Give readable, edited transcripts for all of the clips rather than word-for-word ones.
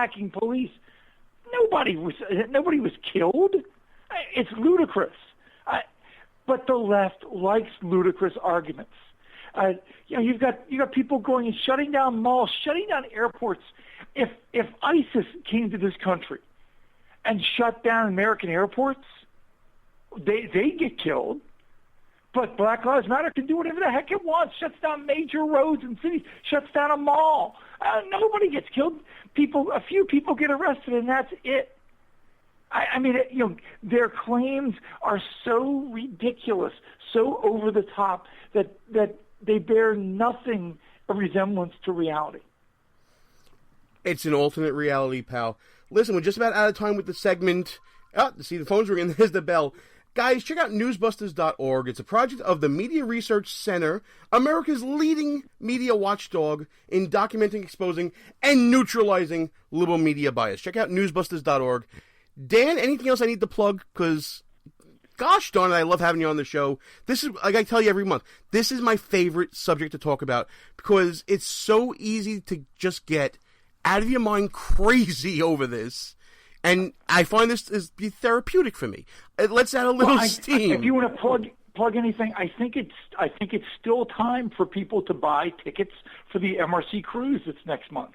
attacking police. Nobody was killed. It's ludicrous. But the left likes ludicrous arguments. You've got people going and shutting down malls, shutting down airports. If ISIS came to this country and shut down American airports, they get killed. But Black Lives Matter can do whatever the heck it wants. Shuts down major roads and cities. Shuts down a mall. Nobody gets killed. A few people get arrested, and that's it. Their claims are so ridiculous, so over the top that they bear nothing a resemblance to reality. It's an alternate reality, pal. Listen, we're just about out of time with the segment. See, the phone's ringing. There's the bell. Guys, check out newsbusters.org. It's a project of the Media Research Center, America's leading media watchdog in documenting, exposing, and neutralizing liberal media bias. Check out newsbusters.org. Dan, anything else I need to plug? Because, gosh darn it, I love having you on the show. This is, like I tell you every month, this is my favorite subject to talk about because it's so easy to just get out of your mind crazy over this. And I find this is therapeutic for me. It lets out a little steam. If you want to plug anything, I think it's still time for people to buy tickets for the MRC cruise that's next month.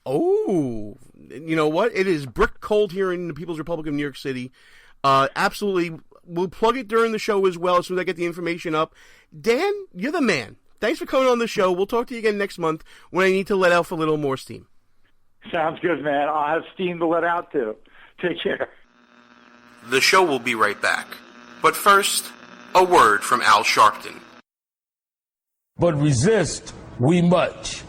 Oh, you know what? It is brick cold here in the People's Republic of New York City. Absolutely. We'll plug it during the show as well as soon as I get the information up. Dan, you're the man. Thanks for coming on the show. We'll talk to you again next month when I need to let out a little more steam. Sounds good, man. I'll have steam to let out, too. Take care. The show will be right back. But first, a word from Al Sharpton. But resist we much.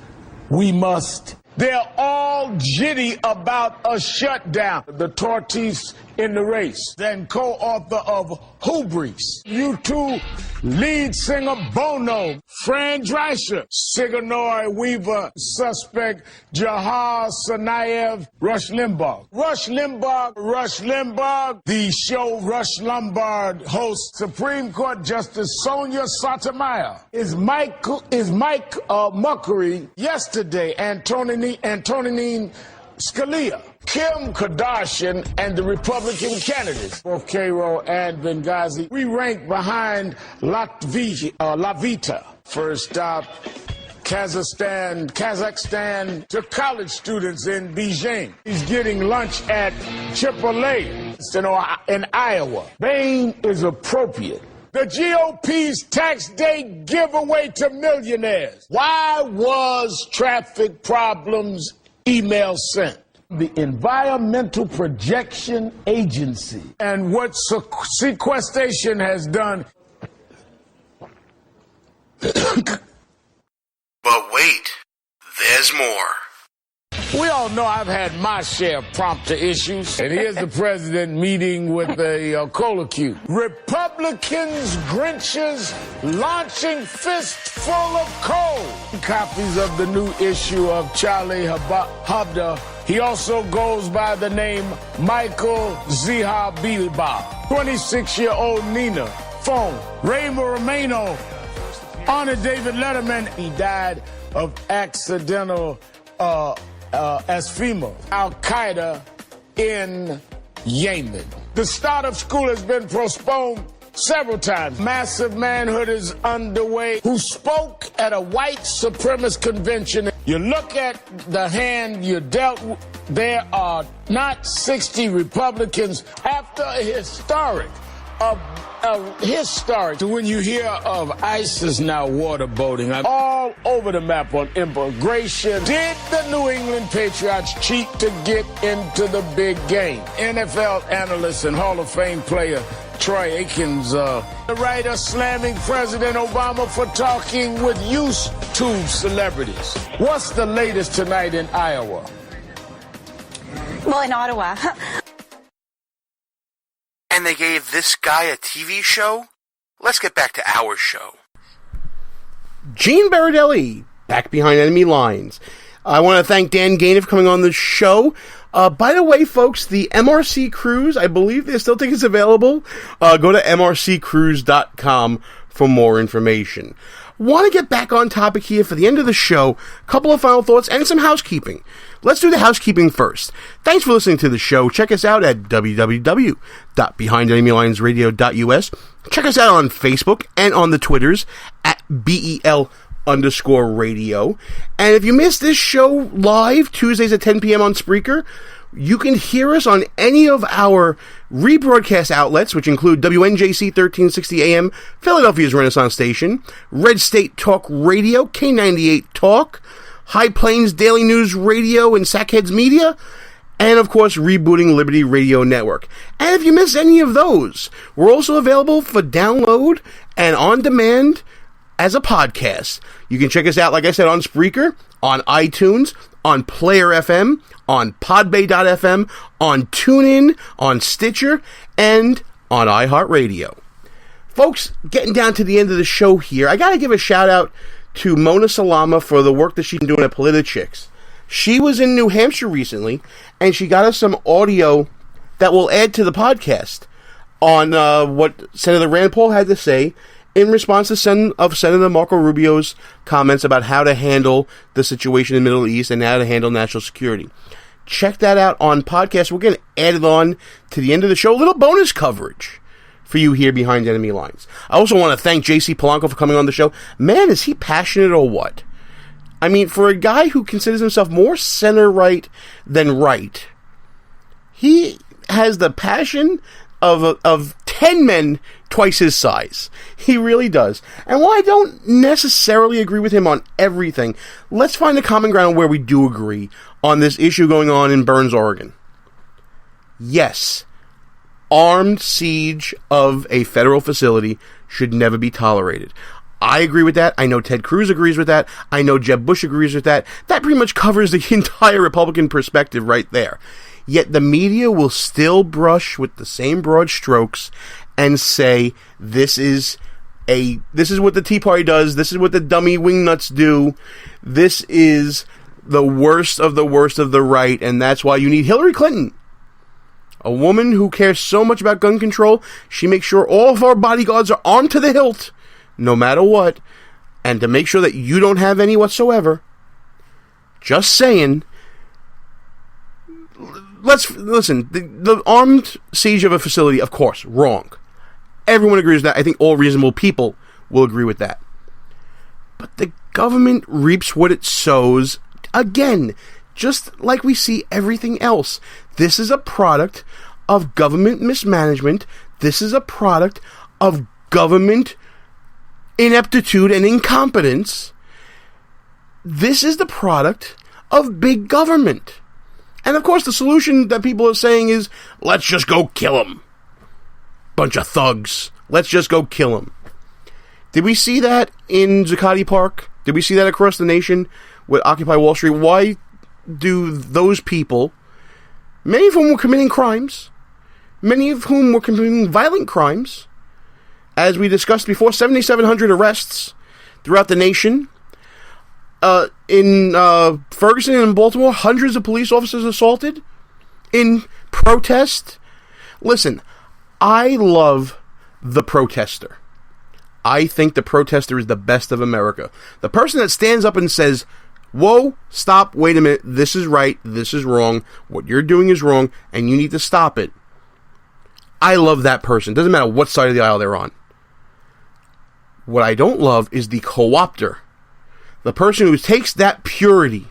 We must. They're all jitty about a shutdown. The tortoise in the race, then co-author of Hubris. U2 lead singer Bono, Fran Drescher, Sigourney Weaver, suspect Jahar Tsarnaev, Rush Limbaugh. Rush Limbaugh, the show Rush Lombard hosts Supreme Court Justice Sonia Sotomayor. Is Mike Muckery yesterday, Antonin Scalia. Kim Kardashian and the Republican candidates, both Cairo and Benghazi, we rank behind Lavita. First stop, Kazakhstan to college students in Beijing. He's getting lunch at Chipotle in Iowa. Bain is appropriate. The GOP's tax day giveaway to millionaires. Why was traffic problems email sent? The Environmental Projection Agency. And what sequestration has done. But wait, there's more. We all know I've had my share of prompter issues. And here's the president meeting with a cola cube. Republicans, Grinches, launching fistful of coal. Copies of the new issue of Charlie Hebdo. He also goes by the name Michael Ziha-Bilbao. 26-year-old Nina. Phone. Ray Romano. Honor David Letterman. He died of accidental asphyxia. Al-Qaeda in Yemen. The start of school has been postponed several times. Massive manhood is underway. Who spoke at a white supremacist convention. You look at the hand you dealt with, there are not 60 Republicans after a historic. So when you hear of ISIS now waterboating, I'm all over the map on immigration. Did the New England Patriots cheat to get into the big game? NFL analyst and Hall of Fame player Troy Aikens, the writer slamming President Obama for talking with YouTube celebrities. What's the latest tonight in Iowa? Well, in Ottawa. And they gave this guy a TV show? Let's get back to our show. Gene Berardelli, back behind enemy lines. I want to thank Dan Gainey for coming on the show. By the way, folks, the MRC Cruise, I believe there's still tickets available. Go to mrccruise.com for more information. Want to get back on topic here for the end of the show. A couple of final thoughts and some housekeeping. Let's do the housekeeping first. Thanks for listening to the show. Check us out at www.behindenemylines.radio.us. Check us out on Facebook and on the Twitters at BEL_radio. And if you missed this show live, Tuesdays at 10 p.m. on Spreaker, you can hear us on any of our rebroadcast outlets, which include WNJC 1360 AM, Philadelphia's Renaissance Station, Red State Talk Radio, K98 Talk, High Plains Daily News Radio and Sackheads Media, and of course, Rebooting Liberty Radio Network. And if you miss any of those, we're also available for download and on demand as a podcast. You can check us out, like I said, on Spreaker, on iTunes, on Player FM, on Podbay.fm, on TuneIn, on Stitcher, and on iHeartRadio. Folks, getting down to the end of the show here, I gotta give a shout out to Mona Salama for the work that she's been doing at Politics. She was in New Hampshire recently, and she got us some audio that will add to the podcast on what Senator Rand Paul had to say in response to Senator Marco Rubio's comments about how to handle the situation in the Middle East and how to handle national security. Check that out on podcast. We're going to add it on to the end of the show. A little bonus coverage for you here behind enemy lines. I also want to thank J.C. Polanco for coming on the show. Man, is he passionate or what? I mean, for a guy who considers himself more center-right than right, he has the passion of 10 men twice his size. He really does. And while I don't necessarily agree with him on everything, let's find a common ground where we do agree on this issue going on in Burns, Oregon. Yes, armed siege of a federal facility should never be tolerated. I agree with that. I know Ted Cruz agrees with that. I know Jeb Bush agrees with that. That pretty much covers the entire Republican perspective right there. Yet the media will still brush with the same broad strokes and say, this is what the Tea Party does, this is what the dummy wingnuts do, this is the worst of the right, and that's why you need Hillary Clinton. A woman who cares so much about gun control, she makes sure all of our bodyguards are armed to the hilt, no matter what, and to make sure that you don't have any whatsoever. Just saying. Listen, the armed siege of a facility, of course, wrong. Everyone agrees with that. I think all reasonable people will agree with that. But the government reaps what it sows. Again, just like we see everything else. This is a product of government mismanagement. This is a product of government ineptitude and incompetence. This is the product of big government. And of course, the solution that people are saying is, let's just go kill them. Bunch of thugs. Let's just go kill them. Did we see that in Zuccotti Park? Did we see that across the nation with Occupy Wall Street? Why do those people, many of whom were committing crimes, many of whom were committing violent crimes, as we discussed before, 7,700 arrests throughout the nation. In Ferguson and Baltimore, hundreds of police officers assaulted in protest. Listen, I love the protester. I think the protester is the best of America. The person that stands up and says, whoa, stop, wait a minute, this is right, this is wrong, what you're doing is wrong, and you need to stop it. I love that person. Doesn't matter what side of the aisle they're on. What I don't love is the co-opter. The person who takes that purity,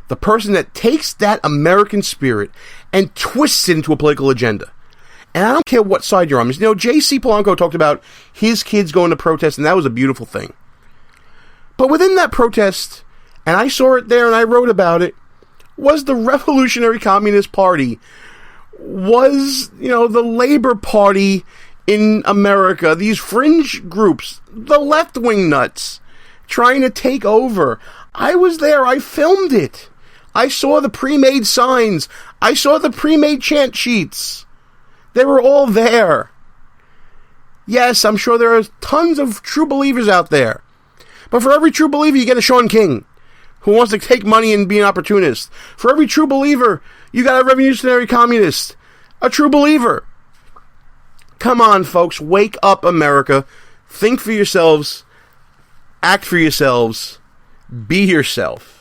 the person that takes that American spirit and twists it into a political agenda. And I don't care what side you're on. You know, J.C. Polanco talked about his kids going to protest, and that was a beautiful thing. But within that protest, and I saw it there and I wrote about it, was the Revolutionary Communist Party, was, the Labor Party in America, these fringe groups, the left-wing nuts, trying to take over. I was there. I filmed it. I saw the pre-made signs. I saw the pre-made chant sheets. They were all there. Yes, I'm sure there are tons of true believers out there. But for every true believer, you get a Sean King who wants to take money and be an opportunist. For every true believer, you got a revolutionary communist, a true believer. Come on, folks. Wake up, America. Think for yourselves. Act for yourselves. Be yourself.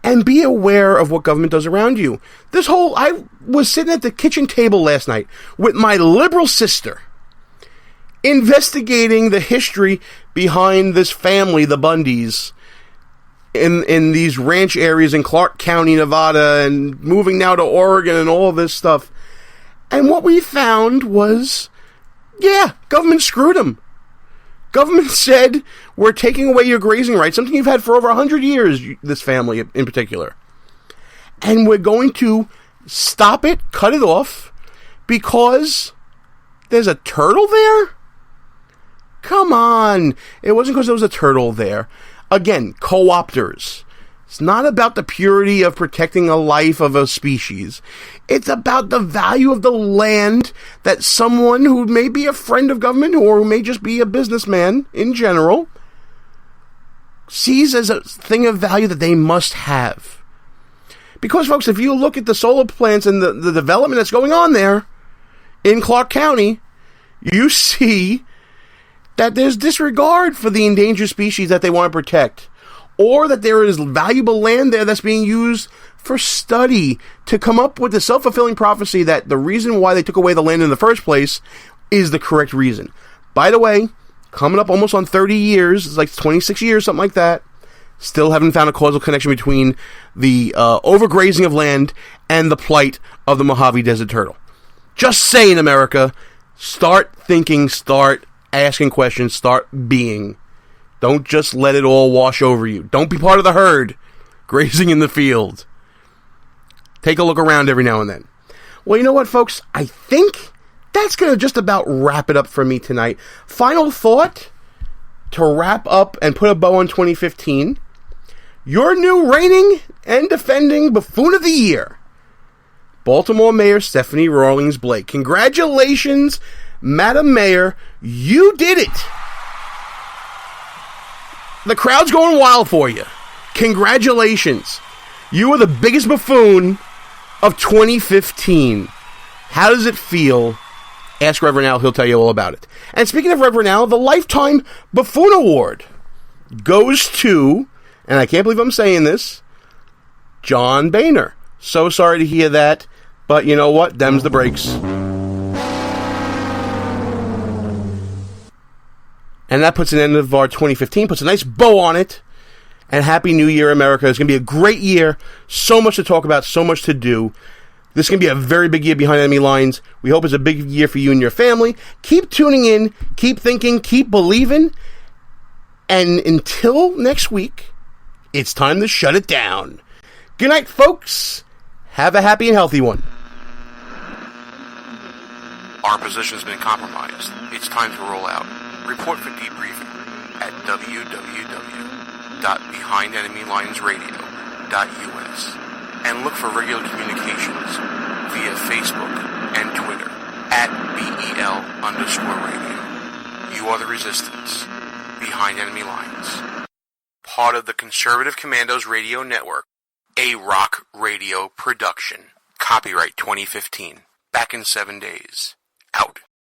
And be aware of what government does around you. I was sitting at the kitchen table last night with my liberal sister, investigating the history behind this family, the Bundys, in these ranch areas in Clark County, Nevada, and moving now to Oregon and all this stuff. And what we found was, government screwed them. Government said, we're taking away your grazing rights, something you've had for over 100 years, this family in particular. And we're going to stop it, cut it off, because there's a turtle there? Come on. It wasn't because there was a turtle there. Again, co-opters. It's not about the purity of protecting a life of a species. It's about the value of the land that someone who may be a friend of government or who may just be a businessman in general sees as a thing of value that they must have. Because, folks, if you look at the solar plants and the development that's going on there in Clark County, you see that there's disregard for the endangered species that they want to protect, or that there is valuable land there that's being used for study to come up with the self-fulfilling prophecy that the reason why they took away the land in the first place is the correct reason. By the way, coming up almost on 30 years, it's like 26 years, something like that, still haven't found a causal connection between the overgrazing of land and the plight of the Mojave Desert turtle. Just saying, America, start thinking, start asking questions, start being. Don't just let it all wash over you. Don't be part of the herd grazing in the field. Take a look around every now and then. Well, you know what, folks? I think that's going to just about wrap it up for me tonight. Final thought to wrap up and put a bow on 2015. Your new reigning and defending buffoon of the year, Baltimore Mayor Stephanie Rawlings Blake. Congratulations, Madam Mayor. You did it. The crowd's going wild for you. Congratulations. You are the biggest buffoon of 2015. How does it feel? Ask Reverend Al. He'll tell you all about it. And speaking of Reverend Al, the Lifetime Buffoon Award goes to, and I can't believe I'm saying this, John Boehner. So sorry to hear that, but you know what? Them's the breaks. And that puts an end of our 2015, puts a nice bow on it. And Happy New Year, America. It's going to be a great year. So much to talk about, so much to do. This is going to be a very big year behind enemy lines. We hope it's a big year for you and your family. Keep tuning in, keep thinking, keep believing. And until next week, it's time to shut it down. Good night, folks. Have a happy and healthy one. Our position has been compromised. It's time to roll out. Report for debriefing at www.behindenemylinesradio.us and look for regular communications via Facebook and Twitter at BEL_radio. You are the resistance. Behind Enemy Lines. Part of the Conservative Commandos Radio Network. A rock radio production. Copyright 2015. Back in 7 days. Out.